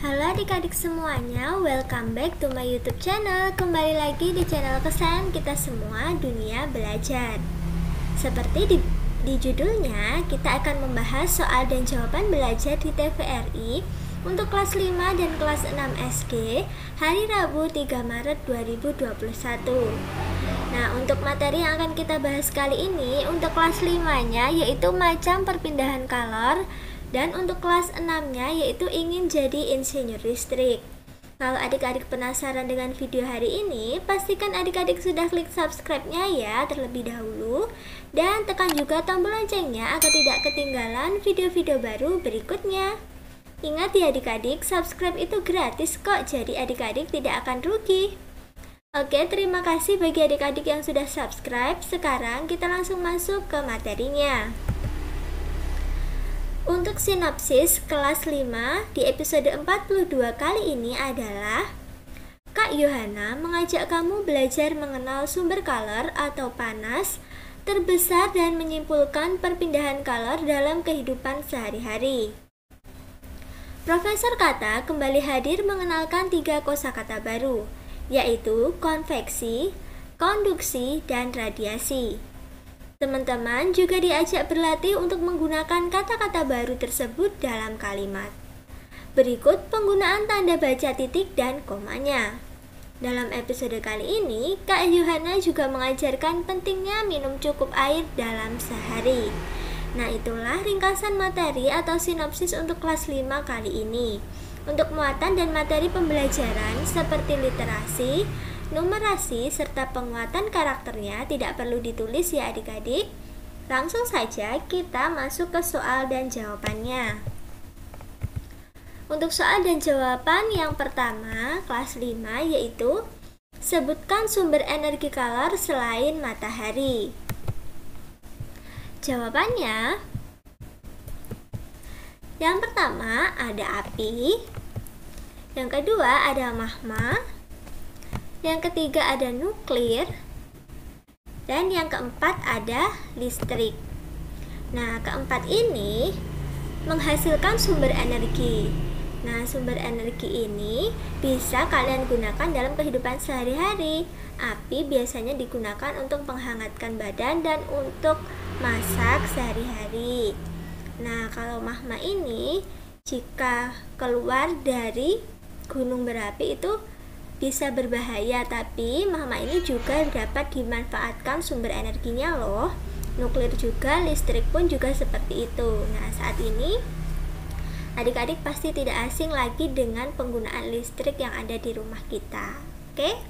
Halo adik-adik semuanya, welcome back to my YouTube channel. Kembali lagi di channel kesayangan kita semua, Dunia Belajar. Seperti di judulnya, kita akan membahas soal dan jawaban belajar di TVRI untuk kelas 5 dan kelas 6 SD hari Rabu 3 Maret 2021. Nah, untuk materi yang akan kita bahas kali ini untuk kelas 5-nya yaitu macam perpindahan kalor, dan untuk kelas 6-nya yaitu ingin jadi insinyur listrik. Kalau adik-adik penasaran dengan video hari ini, pastikan adik-adik sudah klik subscribe-nya ya terlebih dahulu, dan tekan juga tombol loncengnya agar tidak ketinggalan video-video baru berikutnya. Ingat ya adik-adik, subscribe itu gratis kok, jadi adik-adik tidak akan rugi. Oke, terima kasih bagi adik-adik yang sudah subscribe. Sekarang kita langsung masuk ke materinya. Untuk sinopsis kelas 5 di episode 42 kali ini adalah Kak Yohana mengajak kamu belajar mengenal sumber kalor atau panas terbesar dan menyimpulkan perpindahan kalor dalam kehidupan sehari-hari. Profesor Kata kembali hadir mengenalkan 3 kosakata baru, yaitu konveksi, konduksi, dan radiasi. Teman-teman juga diajak berlatih untuk menggunakan kata-kata baru tersebut dalam kalimat. Berikut penggunaan tanda baca titik dan komanya. Dalam episode kali ini, Kak Yohana juga mengajarkan pentingnya minum cukup air dalam sehari. Nah, itulah ringkasan materi atau sinopsis untuk kelas 5 kali ini. Untuk muatan dan materi pembelajaran seperti literasi, numerasi, serta penguatan karakternya tidak perlu ditulis ya adik-adik. Langsung saja kita masuk ke soal dan jawabannya. Untuk soal dan jawaban yang pertama, kelas 5, yaitu sebutkan sumber energi kalor selain matahari. Jawabannya, yang pertama ada api, yang kedua ada magma, yang ketiga ada nuklir, dan yang keempat ada listrik. Nah, keempat ini menghasilkan sumber energi. Nah, sumber energi ini bisa kalian gunakan dalam kehidupan sehari-hari. Api biasanya digunakan untuk menghangatkan badan dan untuk masak sehari-hari. Nah, kalau magma ini jika keluar dari gunung berapi itu bisa berbahaya, tapi magma ini juga dapat dimanfaatkan sumber energinya loh. Nuklir juga, listrik pun juga seperti itu. Nah, saat ini adik-adik pasti tidak asing lagi dengan penggunaan listrik yang ada di rumah kita. Oke?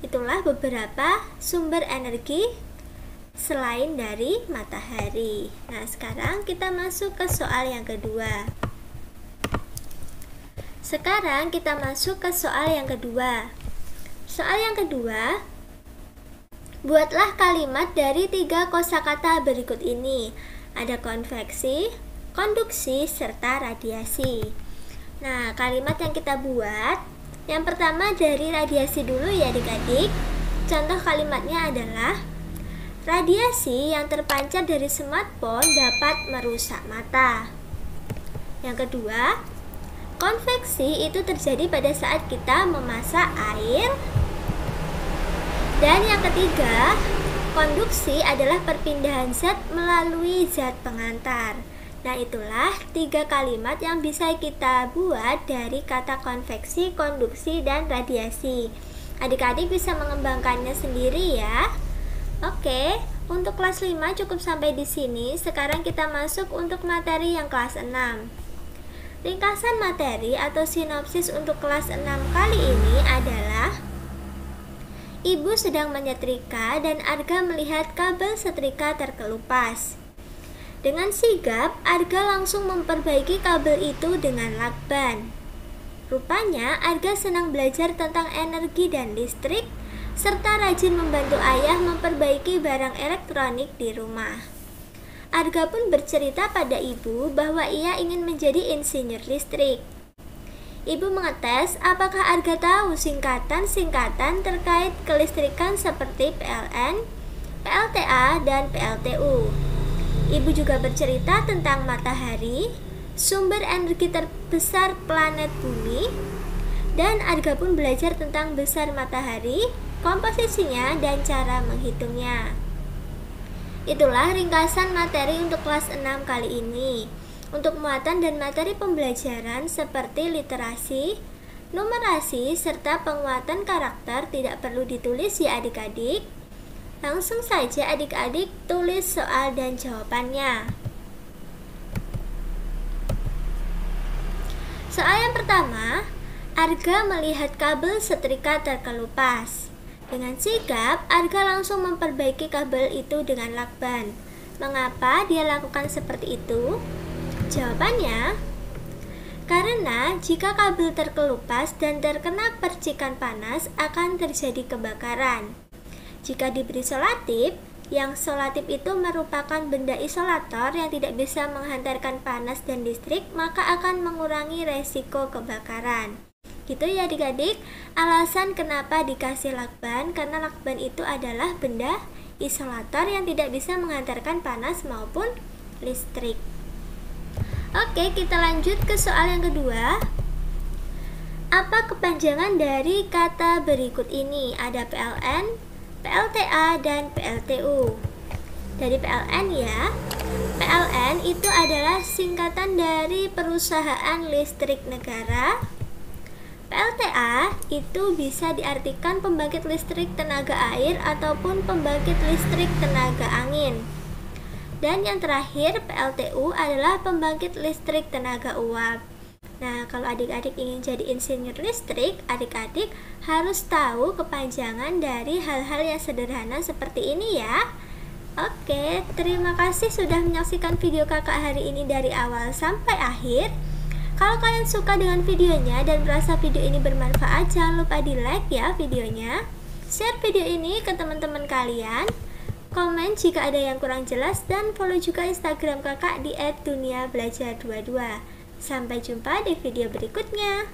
Itulah beberapa sumber energi selain dari matahari. Nah, sekarang kita masuk ke soal yang kedua. Sekarang kita masuk ke soal yang kedua. Soal yang kedua, buatlah kalimat dari 3 kosakata berikut ini. Ada konveksi, konduksi, serta radiasi. Nah, kalimat yang kita buat, yang pertama dari radiasi dulu ya adik-adik. Contoh kalimatnya adalah radiasi yang terpancar dari smartphone dapat merusak mata. Yang kedua, konveksi itu terjadi pada saat kita memasak air. Dan yang ketiga, konduksi adalah perpindahan zat melalui zat pengantar. Nah, itulah 3 kalimat yang bisa kita buat dari kata konveksi, konduksi, dan radiasi. Adik-adik bisa mengembangkannya sendiri ya. Oke, untuk kelas 5 cukup sampai di sini. Sekarang kita masuk untuk materi yang kelas 6. Ringkasan materi atau sinopsis untuk kelas 6 kali ini adalah Ibu sedang menyetrika dan Arga melihat kabel setrika terkelupas. Dengan sigap, Arga langsung memperbaiki kabel itu dengan lakban. Rupanya Arga senang belajar tentang energi dan listrik, serta rajin membantu ayah memperbaiki barang elektronik di rumah. Arga pun bercerita pada ibu bahwa ia ingin menjadi insinyur listrik. Ibu mengetes apakah Arga tahu singkatan-singkatan terkait kelistrikan seperti PLN, PLTA, dan PLTU. Ibu juga bercerita tentang matahari, sumber energi terbesar planet bumi, dan Arga pun belajar tentang besar matahari, komposisinya, dan cara menghitungnya. Itulah ringkasan materi untuk kelas 6 kali ini. Untuk muatan dan materi pembelajaran seperti literasi, numerasi, serta penguatan karakter tidak perlu ditulis ya adik-adik. Langsung saja adik-adik tulis soal dan jawabannya. Soal yang pertama, Arga melihat kabel setrika terkelupas. Dengan sigap, Arga langsung memperbaiki kabel itu dengan lakban. Mengapa dia lakukan seperti itu? Jawabannya, karena jika kabel terkelupas dan terkena percikan panas akan terjadi kebakaran. Jika diberi solatif, yang solatif itu merupakan benda isolator yang tidak bisa menghantarkan panas dan listrik, maka akan mengurangi resiko kebakaran. Gitu ya adik-adik, alasan kenapa dikasih lakban, karena lakban itu adalah benda isolator yang tidak bisa menghantarkan panas maupun listrik. Oke, kita lanjut ke soal yang kedua. Apa kepanjangan dari kata berikut ini? Ada PLN, PLTA, dan PLTU. Dari PLN ya, PLN itu adalah singkatan dari Perusahaan Listrik Negara. PLTA itu bisa diartikan pembangkit listrik tenaga air ataupun pembangkit listrik tenaga angin. Dan yang terakhir PLTU adalah pembangkit listrik tenaga uap. Nah, kalau adik-adik ingin jadi insinyur listrik, adik-adik harus tahu kepanjangan dari hal-hal yang sederhana seperti ini ya. Oke, terima kasih sudah menyaksikan video kakak hari ini dari awal sampai akhir. Kalau kalian suka dengan videonya dan merasa video ini bermanfaat, jangan lupa di like ya videonya. Share video ini ke teman-teman kalian. Komen jika ada yang kurang jelas dan follow juga Instagram kakak di @duniabelajar22. Sampai jumpa di video berikutnya.